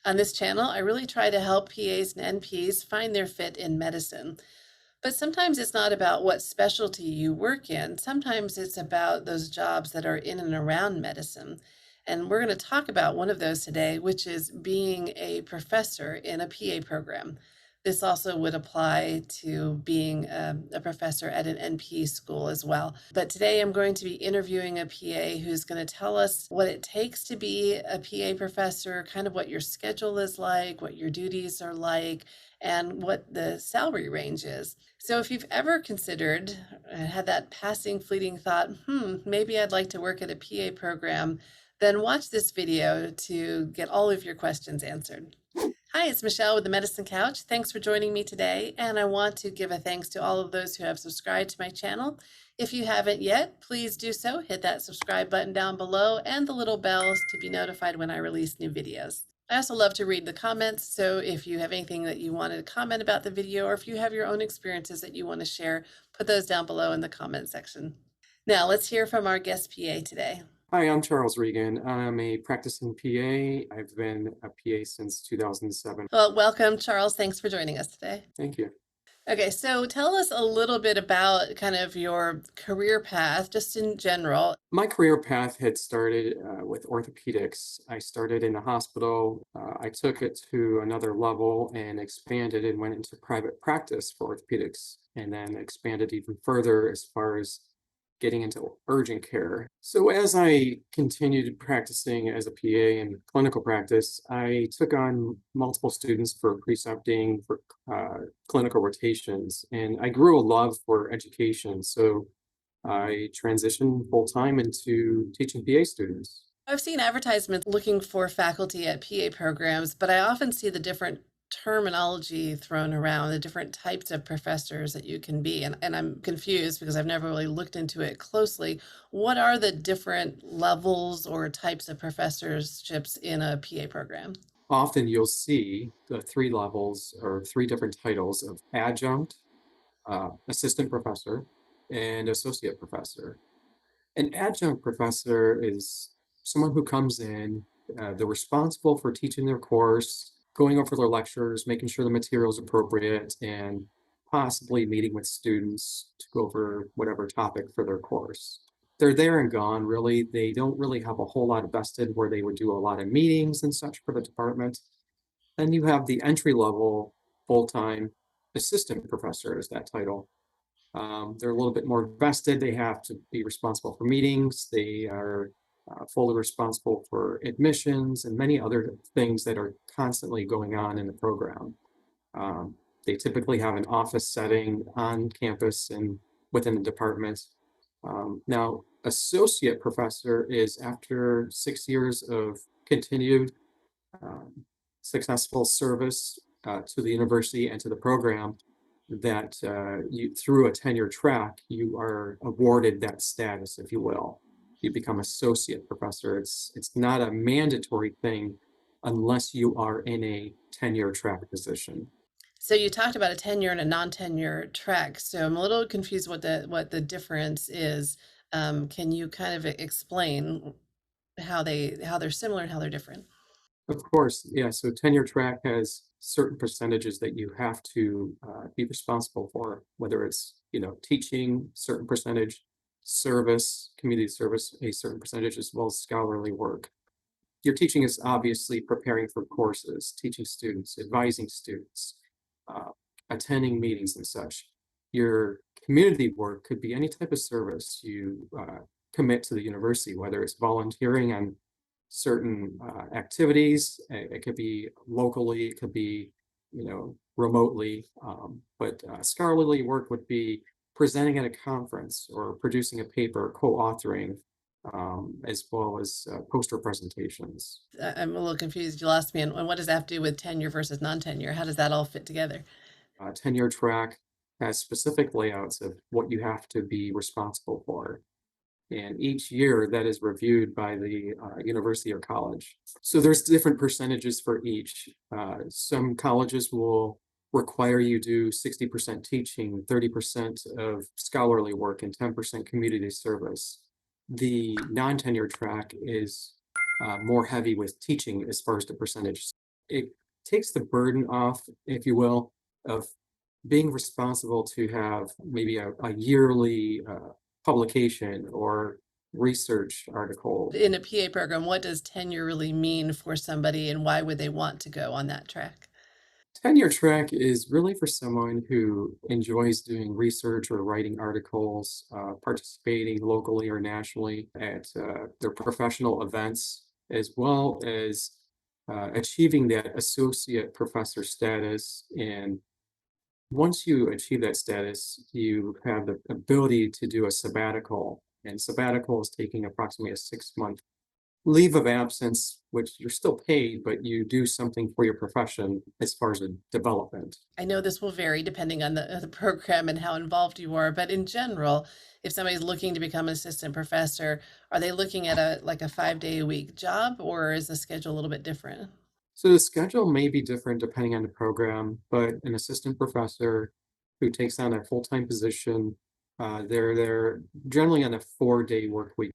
On this channel, I really try to help PAs and NPs find their fit in medicine. But sometimes it's not about what specialty you work in. Sometimes it's about those jobs that are in and around medicine. And we're going to talk about one of those today, which is being a professor in a PA program. This also would apply to being a professor at an NP school as well. But today I'm going to be interviewing a PA who's going to tell us what it takes to be a PA professor, kind of what your schedule is like, what your duties are like, and what the salary range is. So if you've ever considered, had that passing fleeting thought, maybe I'd like to work at a PA program, then watch this video to get all of your questions answered. Hi, it's Michelle with the Medicine Couch. Thanks for joining me today, and I want to give a thanks to all of those who have subscribed to my channel. If you haven't yet, please do so. Hit that subscribe button down below and the little bells to be notified when I release new videos. I also love to read the comments, so if you have anything that you wanted to comment about the video, or if you have your own experiences that you want to share, put those down below in the comment section. Now let's hear from our guest PA today. Hi, I'm Charles Regan. I'm a practicing PA. I've been a PA since 2007. Well, welcome, Charles. Thanks for joining us today. Thank you. Okay, so tell us a little bit about kind of your career path, just in general. My career path had started with orthopedics. I started in a hospital. I took it to another level and expanded and went into private practice for orthopedics, and then expanded even further as far as getting into urgent care. So as I continued practicing as a PA in clinical practice, I took on multiple students for precepting, for clinical rotations, and I grew a love for education. So I transitioned full time into teaching PA students. I've seen advertisements looking for faculty at PA programs, but I often see the different terminology thrown around, the different types of professors that you can be. And I'm confused because I've never really looked into it closely. What are the different levels or types of professorships in a PA program? Often you'll see the three levels or three different titles of adjunct, assistant professor, and associate professor. An adjunct professor is someone who comes in, they're responsible for teaching their course, going over their lectures, making sure the material is appropriate, and possibly meeting with students to go over whatever topic for their course. They're there and gone, really. They don't really have a whole lot vested where they would do a lot of meetings and such for the department. Then you have the entry level full-time assistant professor is that title. They're a little bit more vested. They have to be responsible for meetings. They are fully responsible for admissions and many other things that are constantly going on in the program. They typically have an office setting on campus and within the department. Now, associate professor is after 6 years of continued successful service to the university and to the program, that you, through a tenure track, you are awarded that status, if you will. You become associate professor. It's not a mandatory thing unless you are in a tenure track position. So you talked about a tenure and a non-tenure track. So I'm a little confused what the difference is. Can you kind of explain how they're similar and how they're different? Of course, yeah. So tenure track has certain percentages that you have to be responsible for, whether it's teaching certain percentage, service, community service a certain percentage, as well as scholarly work. Your teaching is obviously preparing for courses, teaching students, advising students, attending meetings and such. Your community work could be any type of service you commit to the university, whether it's volunteering on certain activities. It could be locally, it could be, remotely. But scholarly work would be presenting at a conference or producing a paper, co-authoring, as well as poster presentations. I'm a little confused. You lost me. And what does that have to do with tenure versus non-tenure? How does that all fit together? Tenure track has specific layouts of what you have to be responsible for. And each year that is reviewed by the university or college. So there's different percentages for each. Some colleges will require you do 60% teaching, 30% of scholarly work, and 10% community service. The non-tenure track is more heavy with teaching as far as the percentage. it takes the burden off, if you will, of being responsible to have maybe a yearly publication or research article. In a PA program, what does tenure really mean for somebody and why would they want to go on that track? Tenure track is really for someone who enjoys doing research or writing articles, participating locally or nationally at their professional events, as well as achieving that associate professor status. And once you achieve that status, you have the ability to do a sabbatical. And sabbatical is taking approximately a 6 month leave of absence, which you're still paid, but you do something for your profession as far as a development. I know this will vary depending on the program and how involved you are, but in general, if somebody's looking to become an assistant professor, are they looking at a like a 5-day a week job or is the schedule a little bit different? So the schedule may be different depending on the program, but an assistant professor who takes on a full-time position, they're generally on a 4-day work week.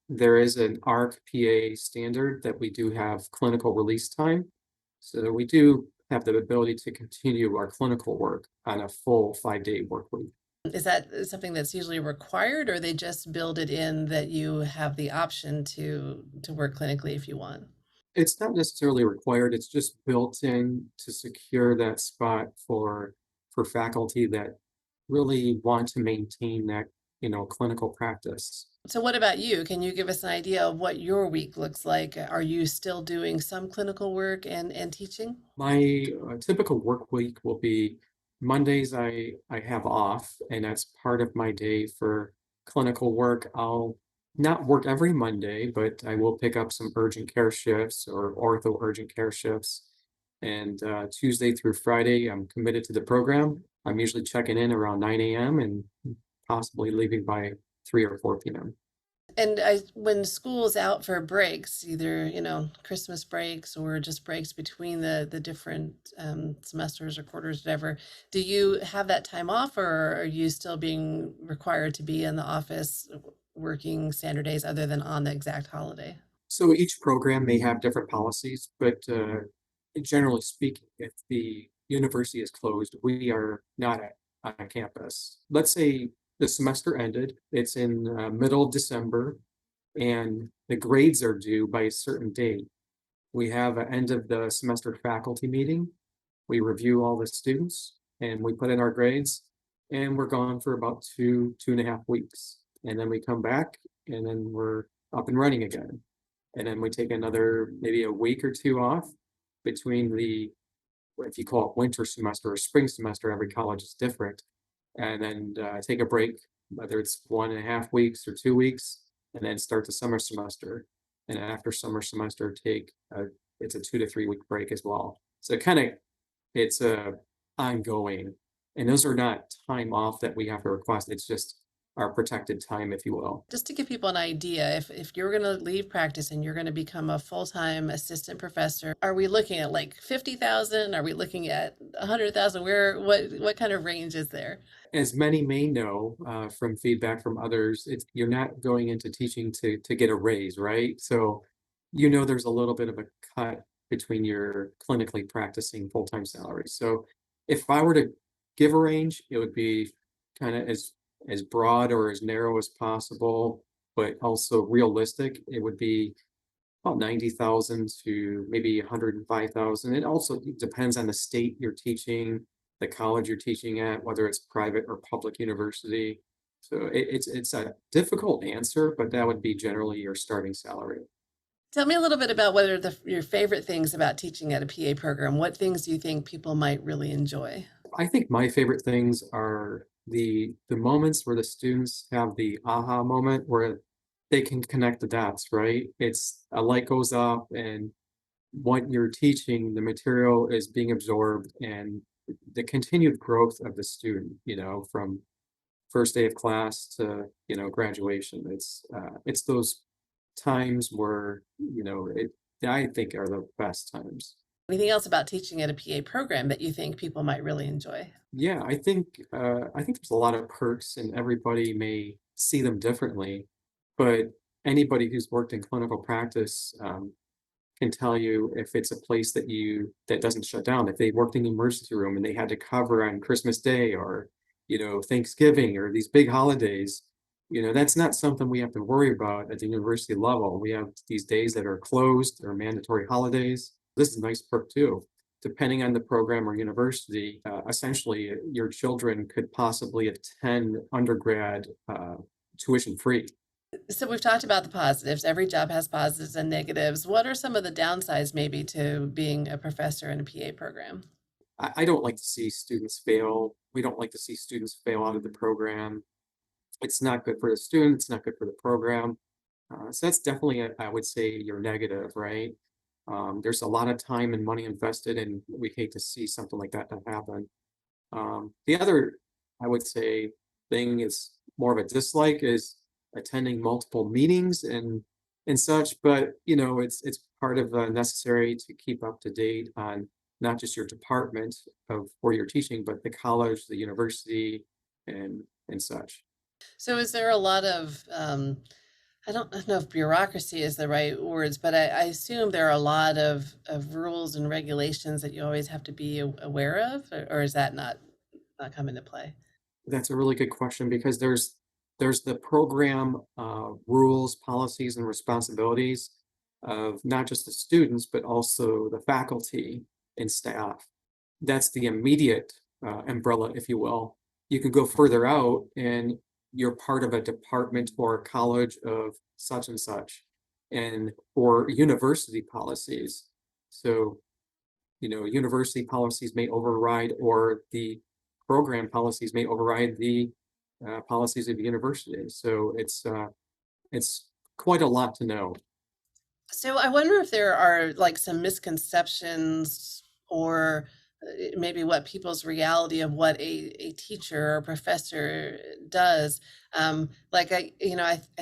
There is an ARC PA standard that we do have clinical release time. So we do have the ability to continue our clinical work on a full 5-day work week. Is that something that's usually required or they just build it in that you have the option to work clinically if you want? It's not necessarily required, it's just built in to secure that spot for faculty that really want to maintain that, clinical practice. So what about you? Can you give us an idea of what your week looks like? Are you still doing some clinical work and teaching? My typical work week will be Mondays I have off, and that's part of my day for clinical work. I'll not work every Monday, but I will pick up some urgent care shifts or ortho urgent care shifts. And Tuesday through Friday, I'm committed to the program. I'm usually checking in around 9 a.m. and possibly leaving by 3 or 4 p.m. And when school's out for breaks, either, Christmas breaks or just breaks between the different semesters or quarters, whatever, do you have that time off or are you still being required to be in the office working standard days other than on the exact holiday? So each program may have different policies, but generally speaking, if the university is closed, we are not on campus. Let's say the semester ended, it's in middle of December, and the grades are due by a certain date. We have an end of the semester faculty meeting. We review all the students and we put in our grades, and we're gone for about 2.5 weeks. And then we come back and then we're up and running again. And then we take another maybe a week or two off between the, if you call it winter semester or spring semester, every college is different. And then take a break, whether it's 1.5 weeks or 2 weeks, and then start the summer semester. And after summer semester, take it's a 2 to 3 week break as well. So it's ongoing, and those are not time off that we have to request. It's just our protected time, if you will. Just to give people an idea, if you're going to leave practice and you're going to become a full-time assistant professor, are we looking at like 50,000? Are we looking at 100,000? What kind of range is there? As many may know from feedback from others, you're not going into teaching to get a raise, right? So there's a little bit of a cut between your clinically practicing full-time salary. So if I were to give a range, it would be kind of as broad or as narrow as possible, but also realistic. It would be about 90,000 to maybe 105,000. It also depends on the state you're teaching, the college you're teaching at, whether it's private or public university. So it's a difficult answer, but that would be generally your starting salary. Tell me a little bit about what are your favorite things about teaching at a PA program. What things do you think people might really enjoy? I think my favorite things are the moments where the students have the aha moment where they can connect the dots, right? It's a light goes off and what you're teaching, the material is being absorbed, and the continued growth of the student, from first day of class to, graduation. It's those times where, I think are the best times. Anything else about teaching at a PA program that you think people might really enjoy? Yeah, I think there's a lot of perks and everybody may see them differently, but anybody who's worked in clinical practice, can tell you if it's a place that doesn't shut down. If they worked in the emergency room and they had to cover on Christmas Day or, Thanksgiving or these big holidays, that's not something we have to worry about at the university level. We have these days that are closed or mandatory holidays. This is a nice perk too. Depending on the program or university, essentially your children could possibly attend undergrad tuition free. So we've talked about the positives. Every job has positives and negatives. What are some of the downsides maybe to being a professor in a PA program? I don't like to see students fail. We don't like to see students fail out of the program. It's not good for the student. It's not good for the program. So that's definitely, I would say, your negative, right? There's a lot of time and money invested, and we hate to see something like that not happen. The other, I would say, thing is more of a dislike is attending multiple meetings and such. But it's part of necessary to keep up to date on not just your department of where you're teaching, but the college, the university, and such. So is there a lot of I don't know if bureaucracy is the right words, but I assume there are a lot of rules and regulations that you always have to be aware of, or is that not come into play? That's a really good question because there's the program rules, policies, and responsibilities of not just the students but also the faculty and staff. That's the immediate umbrella, if you will. You can go further out, and you're part of a department or a college of such and such, and or university policies. So university policies may override, or the program policies may override the policies of the university. So it's quite a lot to know. So I wonder if there are like some misconceptions or maybe what people's reality of what a teacher or professor does. Like I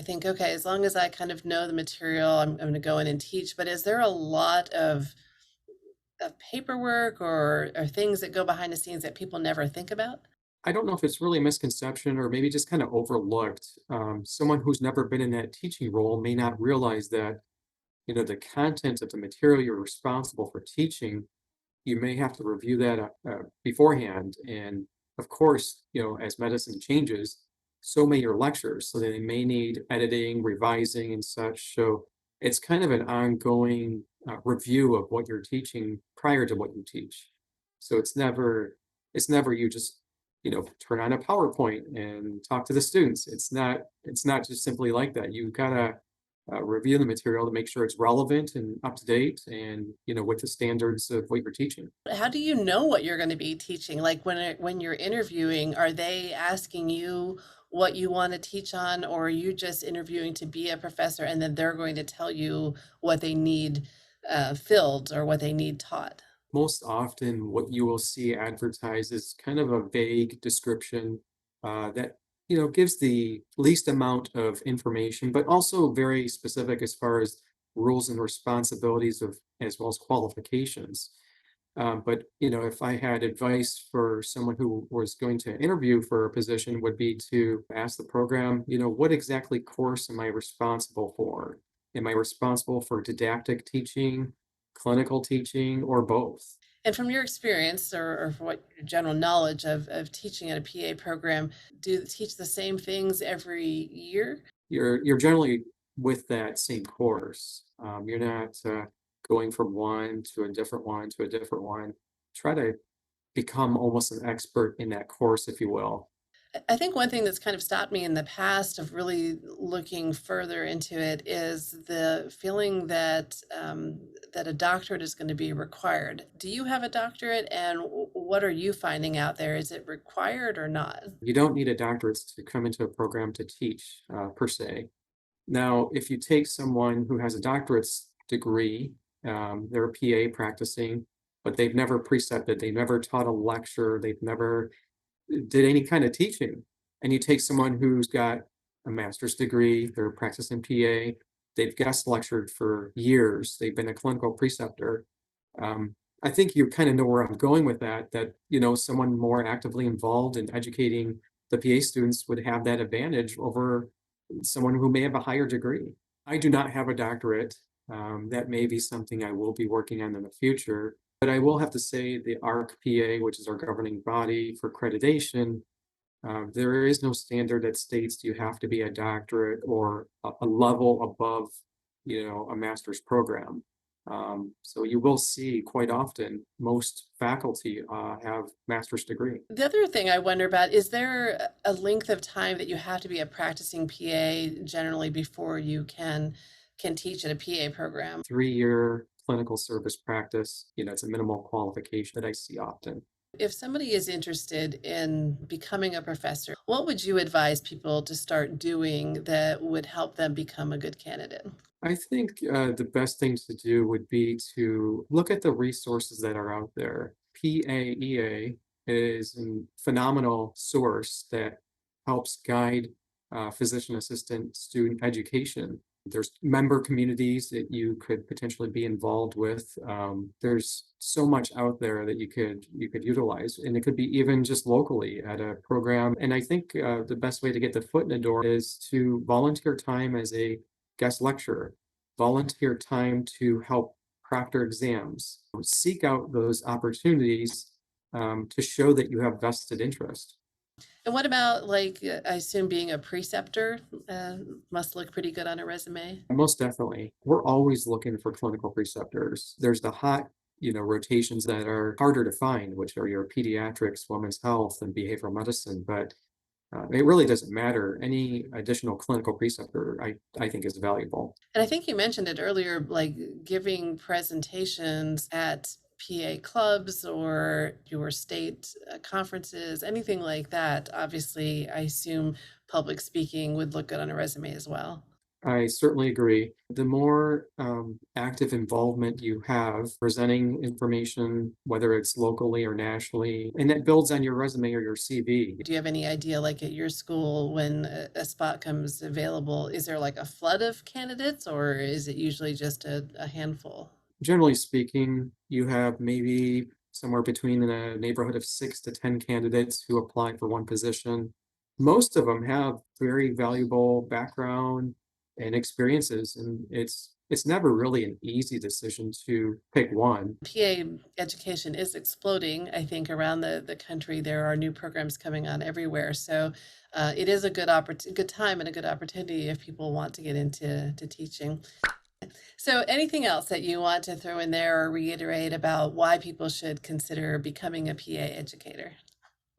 think, okay, as long as I kind of know the material, I'm going to go in and teach. But is there a lot of paperwork or things that go behind the scenes that people never think about? I don't know if it's really a misconception or maybe just kind of overlooked. Someone who's never been in that teaching role may not realize that the content of the material you're responsible for teaching, you may have to review that beforehand. And of course, as medicine changes, so may your lectures. So they may need editing, revising, and such. So it's kind of an ongoing review of what you're teaching prior to what you teach. So it's never you just turn on a PowerPoint and talk to the students. It's not just simply like that. You've got to review the material to make sure it's relevant and up to date and with the standards of what you're teaching. How do you know what you're going to be teaching? Like when you're interviewing, are they asking you what you want to teach on, or are you just interviewing to be a professor and then they're going to tell you what they need filled or what they need taught? Most often, what you will see advertised is kind of a vague description that gives the least amount of information, but also very specific as far as rules and responsibilities of as well as qualifications. But if I had advice for someone who was going to interview for a position, would be to ask the program, what exactly course am I responsible for? Am I responsible for didactic teaching, clinical teaching, or both? And from your experience or for what your general knowledge of teaching at a PA program, do they teach the same things every year? You're generally with that same course. You're not going from one to a different one to a different one. Try to become almost an expert in that course, if you will. I think one thing that's kind of stopped me in the past of really looking further into it is the feeling that that a doctorate is going to be required. Do you have a doctorate, and what are you finding out there? Is it required or not? You don't need a doctorate to come into a program to teach, per se. Now, if you take someone who has a doctorate's degree, they're a PA practicing, but they've never precepted, they've never taught a lecture, they've never did any kind of teaching. And you take someone who's got a master's degree, they're practicing PA, they've guest lectured for years, they've been a clinical preceptor. I think you kind of know where I'm going with that, someone more actively involved in educating the PA students would have that advantage over someone who may have a higher degree. I do not have a doctorate. That may be something I will be working on in the future. But I will have to say the ARC-PA, which is our governing body for accreditation, there is no standard that states you have to be a doctorate or a level above, a master's program. So you will see quite often most faculty have master's degree. The other thing I wonder about, is there a length of time that you have to be a practicing PA generally before you can teach at a PA program? 3-year clinical service practice, it's a minimal qualification that I see often. If somebody is interested in becoming a professor, what would you advise people to start doing that would help them become a good candidate? I think the best thing to do would be to look at the resources that are out there. PAEA is a phenomenal source that helps guide physician assistant student education. There's member communities that you could potentially be involved with. There's so much out there that you could utilize, and it could be even just locally at a program. And I think the best way to get the foot in the door is to volunteer time as a guest lecturer, volunteer time to help proctor exams, seek out those opportunities to show that you have vested interest. And what about, like, I assume being a preceptor must look pretty good on a resume? Most definitely. We're always looking for clinical preceptors. There's the hot, rotations that are harder to find, which are your pediatrics, women's health, and behavioral medicine. But it really doesn't matter. Any additional clinical preceptor, I think, is valuable. And I think you mentioned it earlier, like giving presentations at PA clubs or your state conferences, anything like that. Obviously, I assume public speaking would look good on a resume as well. I certainly agree. The more active involvement you have presenting information, whether it's locally or nationally, and that builds on your resume or your CV. Do you have any idea, like at your school, when a spot comes available, is there like a flood of candidates or is it usually just a handful? Generally speaking, you have maybe somewhere between a neighborhood of 6 to 10 candidates who apply for one position. Most of them have very valuable background and experiences, and it's never really an easy decision to pick one. PA education is exploding, I think, around the country. There are new programs coming on everywhere. So it is a good time and a good opportunity if people want to get into teaching. So anything else that you want to throw in there or reiterate about why people should consider becoming a PA educator?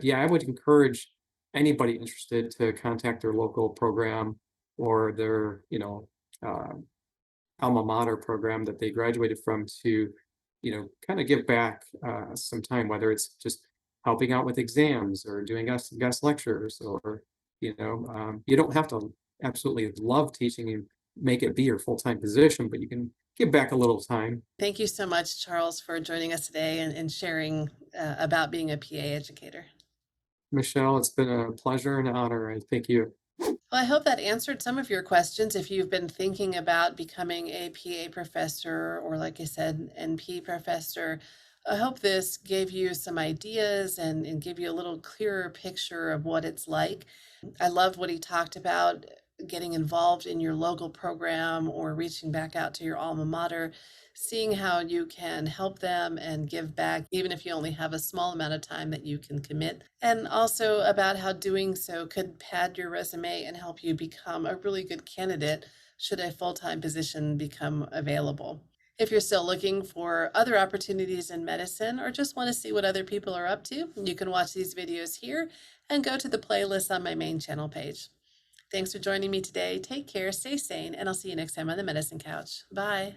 Yeah, I would encourage anybody interested to contact their local program or their, uh, alma mater program that they graduated from to, kind of give back some time, whether it's just helping out with exams or doing guest lectures, or, you don't have to absolutely love teaching and make it be your full-time position, but you can give back a little time. Thank you so much, Charles, for joining us today and sharing about being a PA educator. Michelle, it's been a pleasure and an honor. I thank you. Well, I hope that answered some of your questions. If you've been thinking about becoming a PA professor or, like I said, NP professor, I hope this gave you some ideas and give you a little clearer picture of what it's like. I loved what he talked about, getting involved in your local program or reaching back out to your alma mater, seeing how you can help them and give back, even if you only have a small amount of time that you can commit. And also about how doing so could pad your resume and help you become a really good candidate should a full-time position become available. If you're still looking for other opportunities in medicine or just want to see what other people are up to, you can watch these videos here and go to the playlist on my main channel page. Thanks for joining me today. Take care, stay sane, and I'll see you next time on the Medicine Couch. Bye.